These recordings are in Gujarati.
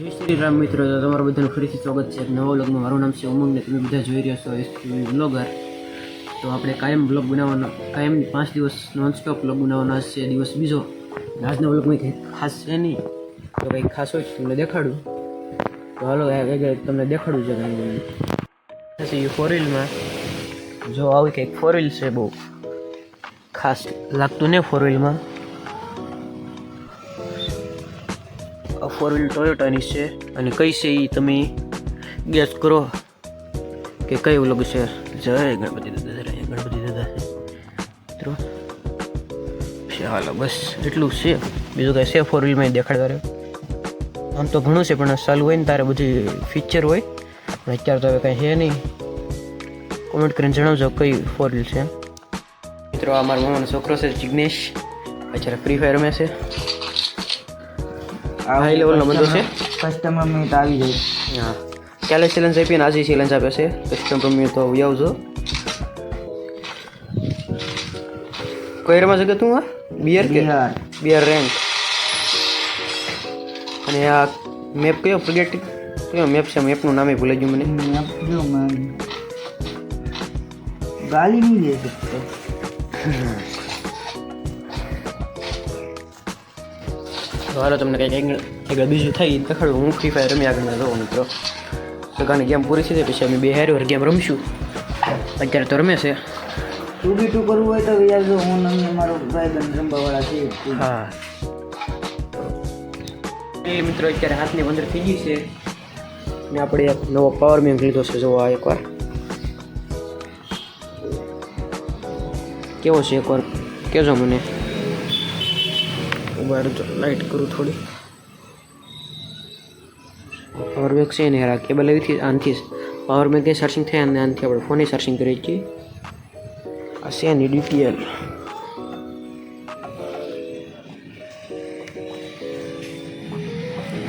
જય શ્રી રામ મિત્રો, તો તમારું બધાનું ફરીથી સ્વાગત છે એક નવા વ્લોગમાં. મારું નામ છે ઉમંગ ને તમે બધા જોઈ રહ્યા છો એસપી વ્લોગર. તો આપણે કાયમ વ્લોગ બનાવવાનો, કાયમ 5 દિવસ નોનસ્ટોપ વ્લોગ બનાવવાનો. આજ છે દિવસ બીજો. આજના વ્લોગમાં કંઈ ખાસ છે નહીં, તો કંઈક ખાસ હોય તમને દેખાડું. તો હાલો તમને દેખાડું છે કંઈ ફોર વ્હીલમાં. જો આવી કંઈક ફોર વ્હીલ છે, બહુ ખાસ લાગતું ને ફોર વ્હીલમાં. ફોર વ્હીલ ટોયોટાની છે અને કઈ છે એ તમે ગેસ કરો કે કઈ વ્લોગ છે. જય ગણપતિ દાદા, જય ગણપતિ દાદા મિત્રો. ચાલો બસ એટલું છે, બીજું કાંઈ છે ફોર વ્હીલમાં દેખાડવા રહ્યો. આમ તો ઘણું છે, પણ ચાલુ હોય ને તારે બધી ફીચર હોય, પણ અત્યારે તો હવે કાંઈ છે નહીં. કોમેન્ટ કરીને જણાવજો કઈ ફોર વ્હીલ છે મિત્રો. આ મારા મામાનો છોકરો છે જિગ્નેશ, અત્યારે ફ્રી ફાયર રમે છે. હાઈ લેવલનો બંદો છે. કસ્ટમર મિનિટ આવી જાય. હા, કાલે ચેલેન્જ આપી ને આજે ચેલેન્જ આપે છે. કસ્ટમર મિનિટ તો આવજો. કઈ રમા જગ્યા તું? બિયર કે બિયર રેન્ક. અને આ મેપ કયો પ્રોજેક્ટ કયો મેપ છે? મેપનું નામે ભૂલાઈ ગયું મને. મેપ જો man ગાલી નહીં દે શકતો. હાલો તમને કંઈક આગળ બીજું થઈ દેખાડું. હું ફ્રી ફાયર રમી આગળ રહો મિત્રો. સગાની ગેમ પૂરી થઈ જાય પછી અમે બે હારી ગેમ રમશું. અત્યારે તો રમે છે. 2v2 કરવું હોય તો યાર જો હું અને મારો ભાઈ બંધ રમવાવાળા છે. હા એ મિત્રો અત્યારે હાથની અંદર થઈ ગઈ છે ને આપણે એક નવો પાવર બેંક લીધો છે. જો આ એકવાર કેવો છે એકવાર કહેજો મને. બહાર લાઇટ કરું થોડી. પાવર બેંક છે ને યાર, આ કેબલ એવીથી આનથી પાવર બેંક એ સર્ચિંગ થાય અને આનાથી આપણે ફોને સર્ચિંગ કરીએ છીએ. આ છે એની ડિટેલ.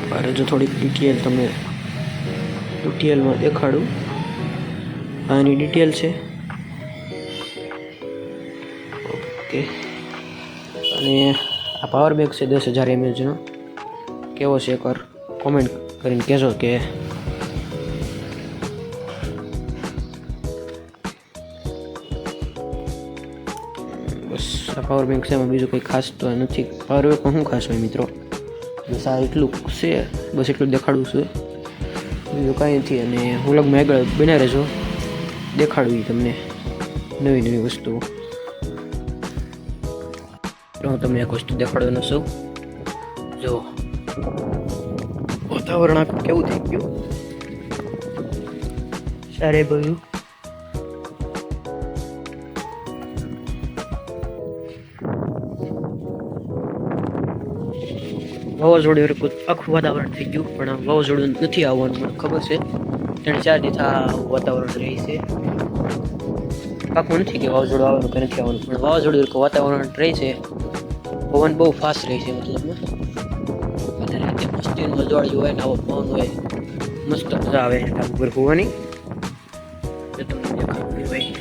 મારે જો થોડીક ડિટેલ તમને ડિટેલમાં દેખાડું. આની ડિટેલ છે. ઓકે, અને આ પાવર બેંક છે 10,000 mAhનો. કેવો છે એકવાર કોમેન્ટ કરીને કહેજો કે બસ આ પાવર બેંક છે. એમાં બીજું કંઈ ખાસ તો નથી. પાવર બેંકમાં શું ખાસ હોય મિત્રો? બસ આ એટલું છે, બસ એટલું જ દેખાડવું છે, બીજું કાંઈ નથી. અને વ્લોગમાં આગળ બન્યા રહેજો, દેખાડવી તમને નવી નવી વસ્તુઓ. હું તમને એક વસ્તુ દેખાડવાનો છું. જો વાતાવરણ આખું કેવું થઈ ગયું સારે બધું. વાવાઝોડું આખું વાતાવરણ થઈ ગયું, પણ વાવાઝોડું નથી આવવાનું મને ખબર છે. 3-4 દિવસ આવું વાતાવરણ રહે છે. આખું નથી કે વાવાઝોડું આવવાનું કે નથી આવવાનું, પણ વાવાઝોડું વાતાવરણ રહે છે. પવન બહુ ફાસ્ટ રહે છે મતલબમાં. અને રાતે મસ્તીનું અજવાળું હોય ને આવો પવન હોય, મસ્ત મજા આવે ધાબા ઉપર હોવાની. તો તમને દેખાડું ભાઈ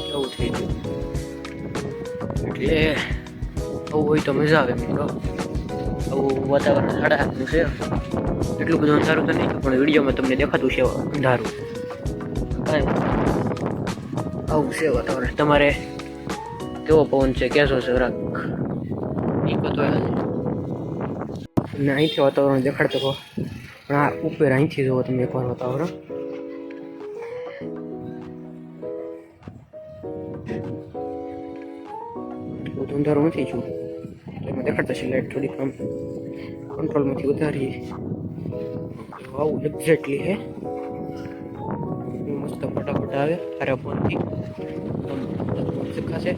કેવું થઈ ગયું. એટલે આવું હોય તો મજા આવે મિત્રો. આવું વાતાવરણ 7:30 છે. એટલું બધું અંધારું તો નહીં, પણ વિડીયોમાં તમને દેખાતું છે અંધારું. આવું છે વાતાવરણ. તમારે કેવો પવન છે કહેશો જરાક તો ને અહીંથી વાતાવરણ દેખાડતો કહો. પણ આ ઉપર અહીંથી જુઓ તમે એકવાર વાતાવરણ. બધું અંધારું નથી છું, એમાં દેખાડતા છે લાઈટ થોડીક આમ કંટ્રોલમાંથી વધારીએ. આવું એક્ઝેક્ટલી હે મસ્ત ફટાફટ આવે સારા ફોનથી દેખાશે.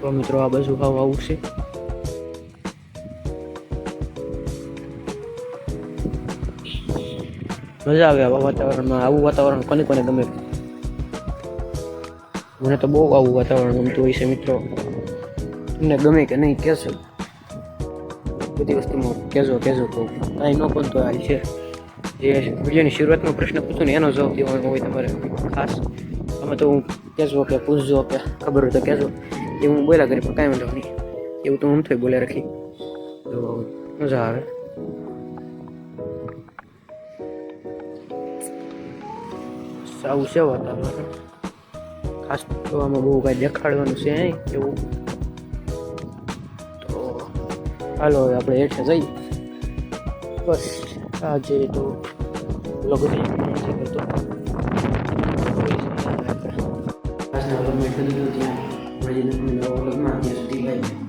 તો મિત્રો આ બાજુ આવું છે. મજા આવે આવા વાતાવરણમાં. આવું વાતાવરણ કોને કોને ગમે? મને તો બહુ આવું વાતાવરણ ગમતું હોય છે મિત્રો. તમને ગમે કે નહીં કહેશો, બધી વસ્તુમાં કહેજો કહું. કાંઈ ન પણ તો હાલ છે. જે વિડીયોની શરૂઆતમાં પ્રશ્ન પૂછું ને એનો જવાબ દેવાનો હોય તમારે ખાસ. તમે તો હું કહેજો કે પૂછજો કે ખબર હોય તો કહેજો. એ હું બોલ્યા કરી પણ કાંઈ વાંધો નહીં. એવું તો હું થઈ બોલ્યા રાખી તો મજા આવે. સાવું છે વાતાવરણ. ખાસ તો આમાં બહુ કાંઈ દેખાડવાનું છે નહીં એવું. તો હાલો હવે આપણે હેઠે જઈએ. બસ આજે તો લગ્ન કરતો આજના વ્લોગમાં એટલું દીધું ત્યાં મળીને નવા વ્લોગમાં ત્યાં સુધી બાય.